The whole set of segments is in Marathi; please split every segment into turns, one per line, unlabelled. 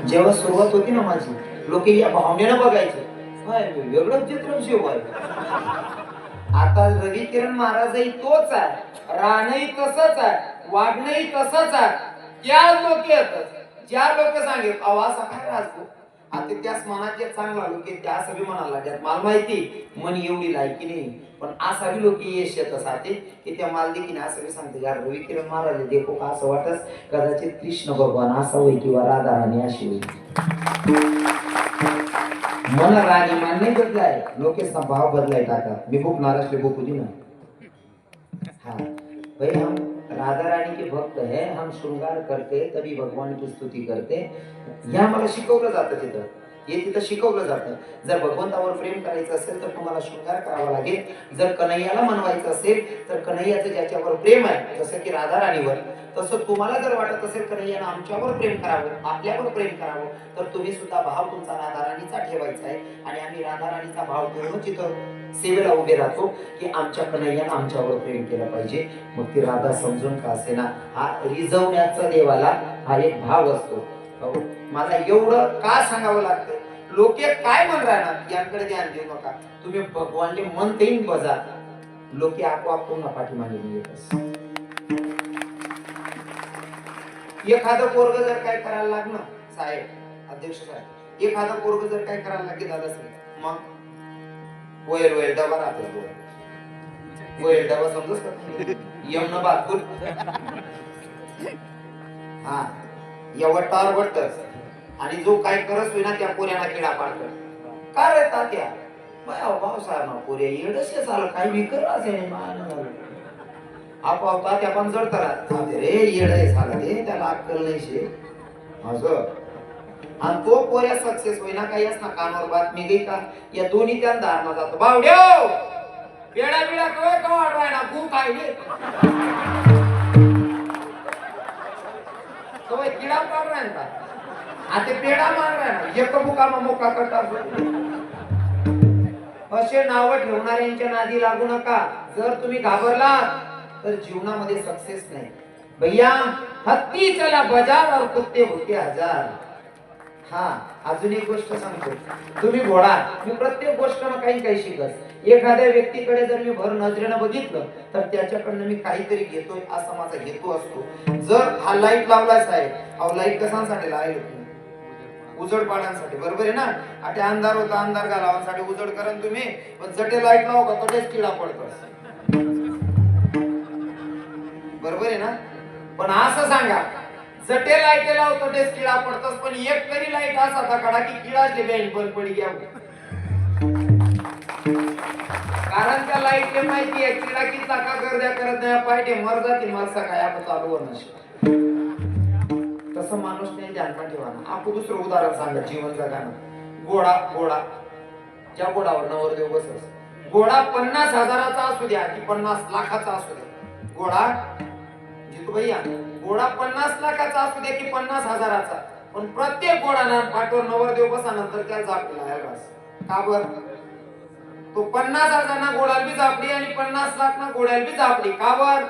जेव्हा सुरुवात होती ना माझी, लोक या भावनेनं बघायचे, वेगळंच चित्र शिवाय. आता रवी किरण महाराजही तोच आहे, राहणंही तसंच आहे, वागणंही तसंच आहे. त्या लोक येतात ज्या लोक सांगेल अहो असा काय राजगो, आता त्याच मनाचे चांगला लोक त्या असं बी म्हणायला लागतात. मला माहिती मन एवढी लायकी नाही, पण असा बी लोक यश येत साथे की त्या मालदेखीने असं बी सांगते यार रवी किरण महाराज देखो का असं वाटत कदाचित कृष्ण भगवान असा होई किंवा राधा राणी अशी होई. मन राणी मान नाही बदलाय, लोकेशना भाव बदलाय टाका. मी बुक महाराष्ट्र बुक होती ना. हाँ भाई हम राधा रानी के भक्त हैं, हम श्रृंगार करते तभी भगवान की स्तुती करते. या मला शिकवलं जातं तिथं, हे तिथं शिकवलं जातं. जर भगवंतावर प्रेम करायचं असेल तर तुम्हाला शृंगार करावा लागेल. जर कन्हैयाला मनवायचं असेल तर कन्हैयाचं ज्याच्यावर प्रेम आहे जसं की राधा राणीवर, तसं तुम्हाला जर वाटत असेल कन्हैयानं आमच्यावर प्रेम करावं, आपल्यावर प्रेम करावं, तर तुम्ही सुद्धा भाव तुमचा राधा राणीचा ठेवायचा आहे. आणि आम्ही राधा राणीचा भाव ठेवून तिथं सेवेला उभे राहतो की आमच्या कन्हैयानं आमच्यावर प्रेम केलं पाहिजे. मग ती राधा समजून का असेना, हा रिझवण्याचा देवाला हा एक भाव असतो. मला एवढं का सांगावं लागतं, लोक काय म्हण राहणार याकडे ध्यान देऊ नका. तुम्ही भगवानले मन देईन बजा, लोक आपोआप पुन्हा पाठीमागे येत. एखादं पोरग जर काय करायला लागलं साहेब, अध्यक्ष साहेब, एखादं पोरग जर काय करायला लागले दादा साहेब, मग वैल वैल डबा राहतो, वैल डबा समजस का यमन बातपूर. हा एवढं टार वाटतच. आणि जो काय करस होईना त्या पोऱ्याला किडा पाडत. का रे तात्या भाऊसाहेब ना पोऱ्या येडसे झालं काय विकर असे मान आपोआप तात्या पण जडत राहत रे येड झाला रे, त्याला अक्कल नाही शे असं. आणि तो पोऱ्या सक्सेस होईना काही असना कानावर बातमी गई का या दोन्ही त्या धारणा जातो. बावड्यो पेडा बिडा कवे कवाड रायना तू काय रे कवे किडा पाड रायना आता पेडा मार रायना एक बुकामा मोका करता. असे नाव ठेवणाऱ्यांच्या नादी लागू नका. जर तुम्ही घाबरलात तर जीवनामध्ये सक्सेस नाही. भैया हत्ती चला बाजार और कुत्ते होते हजार. हा अजून एक गोष्ट सांगतो, तुम्ही घोडा, मी प्रत्येक गोष्ट काही काही शिकत. एखाद्या व्यक्तीकडे जर मी भर नजरेनं बघितलं तर त्याच्याकडनं मी काहीतरी घेतोय असा माझा हेतू असतो. जर हा लाईट लावलाच आहे, अहो लाईट कशासाठी लावली, उजड पाडण्यासाठी, बरोबर आहे ना. आता अंधार होता अंधार घालावासाठी उजड करण तुम्ही, पण जटे लाईट लावू का तोच किडा पडतो, बरोबर आहे ना. पण असं सांगा जटे लाईट लावतो तेच किडा पडतोस, पण एक तरी लाईट असा तकडा की किडाचे बँड बंद पडी घ्या. कारण त्या लाईटले माहिती आहे किडा की चाका गर्द्या करत नाही पाहिजे मर जातील मरसा काय आपण चालू होणार. तसं माणूस नाही ध्यानात ठेवा ना. आपण दुसरं उदाहरण सांगा जीवन जगाना. घोडा घोडा ज्या घोडावर नवरदेव बसस, घोडा 50,000चा असू द्या की 50 लाखाचा असू द्या, घोडा जितू भैया घोडा 50 लाखाचा असू द्या की 50,000चा, पण प्रत्येक घोडाना पाठवर नवरदेव बसानंतर त्या जापला आहे बस. का बर तो 50,000 घोड्याला बी जापडी आणि 50 लाख ना घोड्याला बी जापडी. का बर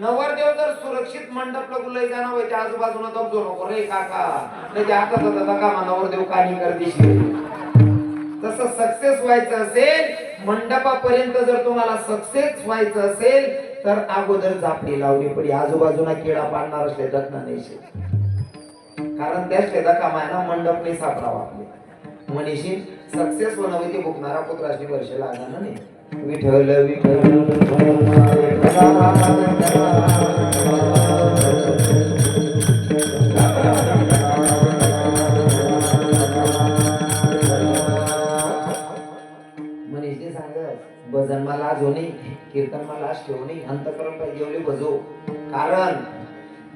नवरदेव जर सुरक्षित मंडप लगुलय जाणं होय त्या आजूबाजूला दबजो नको रे काका, त्याच्या हातात होता का नवरदेव काही करते. तसं सक्सेस व्हायचं असेल, मंडपापर्यंत जर तुम्हाला सक्सेस व्हायचं असेल तर अगोदर जापडी लावली पडी. आजूबाजूला किडा पाडणार असले दखना नाही शे, कारण त्याचे दखा मायना मंडप नाही सापडावा आपले. मनीषी सक्सेस होणं ते भुकणारा पुत्राशी वर्ष लागणार नाही. विठ्ठल विठ्ठल मनीषी सांगत भजन मला आज होणे, कीर्तन मला आज ठेवणे, अंतकरण पाहिजे भजो. कारण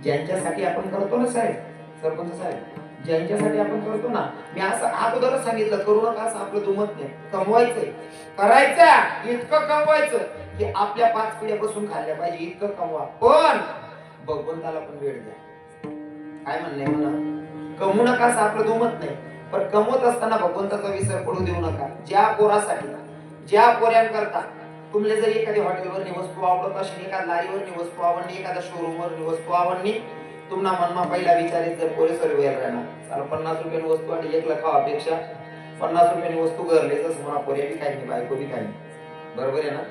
ज्यांच्यासाठी आपण करतो ना साहेब, सरपंच साहेब, ज्यांच्यासाठी आपण करतो ना, मी असं अगोदरच सांगितलं करू नका असं आपलं दुमत नाही. कमवायचंय, करायचं इतकं कमवायचं की आपल्या 5 पिढ्या बसून खाल्ल्या पाहिजे इतकं कमवा. पण भगवंताला पण वेळ द्या. काय म्हणणं म्हणा कमवू नका असं आपलं दुमत नाही, पण कमवत असताना भगवंताचा विसर पडू देऊ नका. ज्या पोरासाठी, ज्या पोऱ्यांकरता तुम्हाला जर एखाद्या हॉटेलवर वस्तू आवडत असेल, एखाद्या लारीवर वस्तू आवडली, एखाद्या शोरूमवर वस्तू आवडली, तुम्हाला मनमा पहिला विचारित जर पोरे सर्व राहणार चाल 50 रुपयाची वस्तू आणि 1 लाख अपेक्षा 50 रुपयाची वस्तू घरले जसं म्हणा पोरे बी काही नाही बायको बी काही बरोबर आहे ना.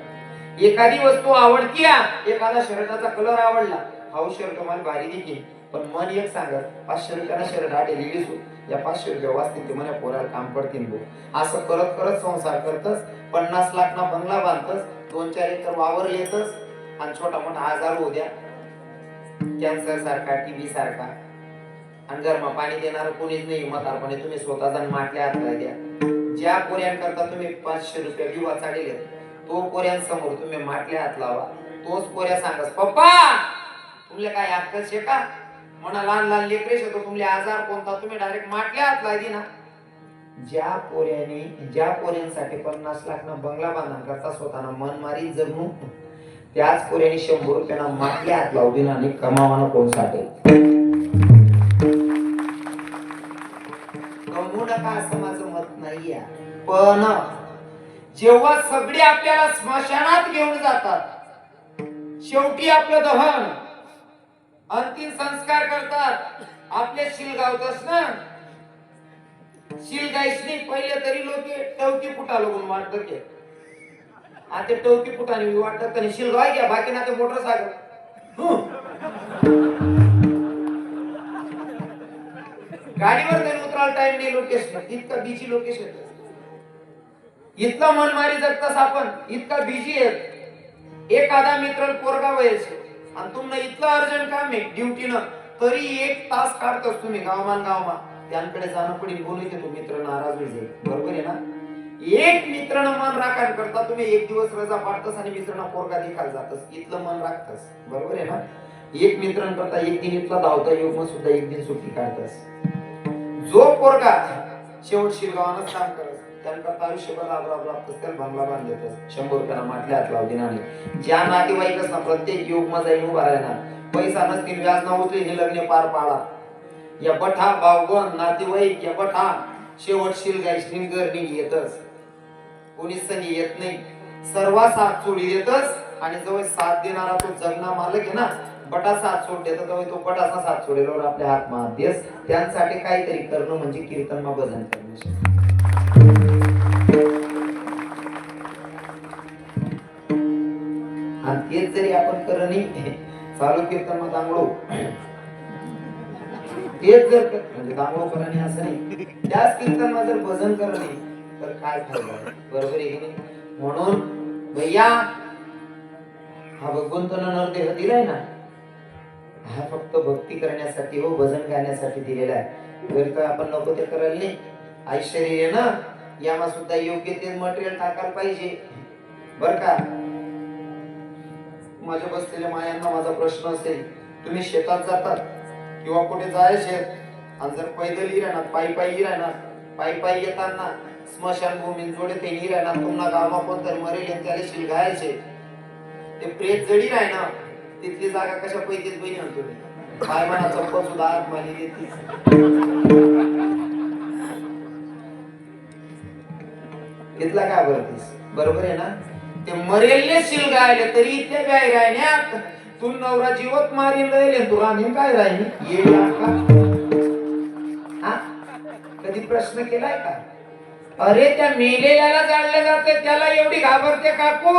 एखादी वस्तू आवडती एखादा शर्टाचा कलर आवडला हा शर्ट मला भारी दिली पण मन एक सांगत 500 रुपयाला शर्ट आटे लिहिलीस या 500 रुपये वाचतील ते मला पोराला काम पडतील बो असं करत करत संसार करतस 50 लाख ना बंगला बांधतस 2-4 एकर वावर येतस आणि छोटा मोठा आजार होऊ द्या कॅन्सर सारखा टीबी सारखा आणि घरमा पाणी देणार कोणीच नाही म्हातारपणे तुम्ही स्वतः जाऊन माटल्या हात द्या ज्या पोऱ्यांकरता तुम्ही 500 रुपये बी वाचाडले तो पोऱ्यांसमोर तुम्ही माटल्या हात लावा तोच पोऱ्या सांगस पप्पा तुमले काय अक्कल शे का म्हणा लहान लहान लेकरे शे तो तुमले आजार कोणता तुम्ही डायरेक्ट माटल्या हात लादी ना. ज्या पोऱ्यांसाठी 50 लाख ना बंगला बांधणार करता स्वतःना मन मारी जगणू त्याच पोऱ्यांनी 100 रुपयांना माटल्या हात लावू दिला आणि कमावाना कोण साठेल कमवू नका असं माझं मत नाहीये पण जेव्हा सगळे आपल्याला स्मशानात घेऊन जातात शेवटी आपलं दहन अंतिम संस्कार करतात आपले शिलगावतच ना शिलगायसनी पहिले तरी लोक टवकी फुटा लोगून वाटत के आता टवकी फुटाने वाटत आणि शिलगाव घ्या बाकी ना ते मोटर सागर गाडीवर जाऊन उतरायला टाइम नाही लोकेशन इतका बिजी लोकेशन इतका मनमारी जगतास आपण इतका बिजी आहे एखादा मित्र पोरगा वयाचे आणि तुम्हाला इतकं अर्जंट काम आहे ड्युटीनं तरी 1 तास काढतोस तुम्ही गावमा त्यांकडे जाणं पडेल बोलू तो मित्र नाराज होईल बरोबर आहे ना. एक मित्रानं मन राखायला करता तुम्ही 1 दिवस रजा पाडतस आणि मित्रांना पोरगा देखायला जातस इथलं मन राखतस बरोबर आहे ना. एक मित्रांकरता 1 दिन इथला धावता योग मग सुद्धा 1 दिन सुट्टी काढतस. जो पोरगा शेवट शिरगावानच काम करत त्यांकरता आयुष्यभर राबतस त्याला बंगला बांधतस 100 रुपयाला माटल्या हात लावू दिनाने ज्या नातेवाईकच ना प्रत्येक योग मध्ये येऊन उभा राहणार पैसा नसतील व्याज ना उचले हे लग्न पार पाडा या बठा बावगण नातेवाईक या बठा शेवट शिलगायसनी घरनी येतच कोणीच संगी येत नाही सर्व साथ सोडी देतस आणि जवळ साथ देणारा तो जगना मालक आहे ना बटा साथ सोड देतो तेव्हा तो बटाचा साथ सोडेल आपल्या हात मारतेस त्यांसाठी काहीतरी करणं म्हणजे कीर्तन मा भजन करणं आणि तेच जरी आपण करणी चालू कीर्तन मा दांगडो तेच जर म्हणजे दांगडो करणे असं नाही त्याच कीर्तन मा जर भजन करणे तर काय फायदा बरोबर आहे की नाही. म्हणून भैया हा भगवंतानं नरदेह दिलाय ना हा फक्त भक्ती करण्यासाठी हो भजन गाण्यासाठी दिलेला आहे जर तर आपण नको ते करायला नाही ऐश्वर्य ना यामा सुद्धा योग्य ते मटेरियल टाकायला पाहिजे बर का. माझ्या बसलेल्या मायांना माझा प्रश्न असेल तुम्ही शेतात जातात किंवा कुठे जायचे आणि जर पैदल राहणार पायी राहणार पायी येताना स्मशानभूमी जोडे ते नाही राहणार तुम्हाला गावा कोणतरी मरेल त्याला शिल घायचे ते प्रेत जडी राहणार तिथली जागा कशा पैकीच बहिणी म्हणतो पाय म्हणा चप्पल सुद्धा आत माली देते तिथला काय भरतीस बरोबर आहे ना. ते मरेलले शिल गायले तरी इथे गाय राहण्यात तू नवरा जीवत मारील राहिले तू राणी काय राहिली येईल का कधी प्रश्न केलाय का. अरे त्या मेलेल्याला जाळले जाते त्याला एवढी घाबरते काकू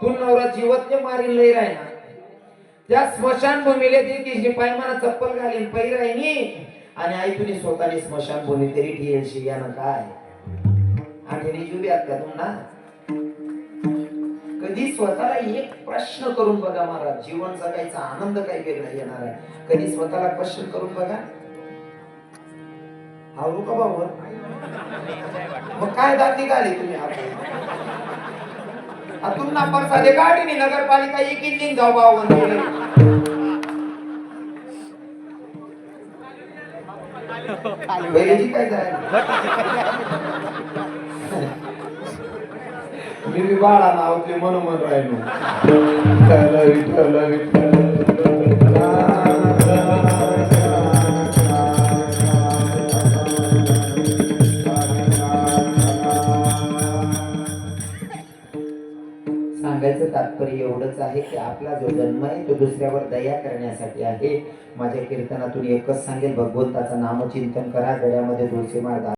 तू नवरा जीवत ते मारील नाही राहिना त्या स्मशानभूमीला देखील पायमाना चप्पल घालीन पै राहिनी आणि आई तुम्ही स्वतःने स्मशानभूमी तरी ठेलशी यानं काय आणि जुब्यात का तुम्हाला कधी स्वतःला एक प्रश्न करून बघा महाराज जीवन जगायचा आनंद काही वेगळा येणार आहे कधी स्वतःला क्वेश्चन करून बघा आवरू का बाबा मग काय दाखली गाली तुम्ही आतून नंबर साधे गाडीने नगरपालिका एक इंजिन जाऊ बाबा पहिलेची काय जाय मी बी बाळा नावातले म्हणून राहिलो सांगायचं तात्पर्य एवढंच एवढंच आहे की आपला जो जन्म आहे तो दुसऱ्यावर दया करण्यासाठी आहे. माझ्या कीर्तनातून एकच सांगेल, भगवंताचं नामचिंतन करा, गळ्यामध्ये तुळशी माळ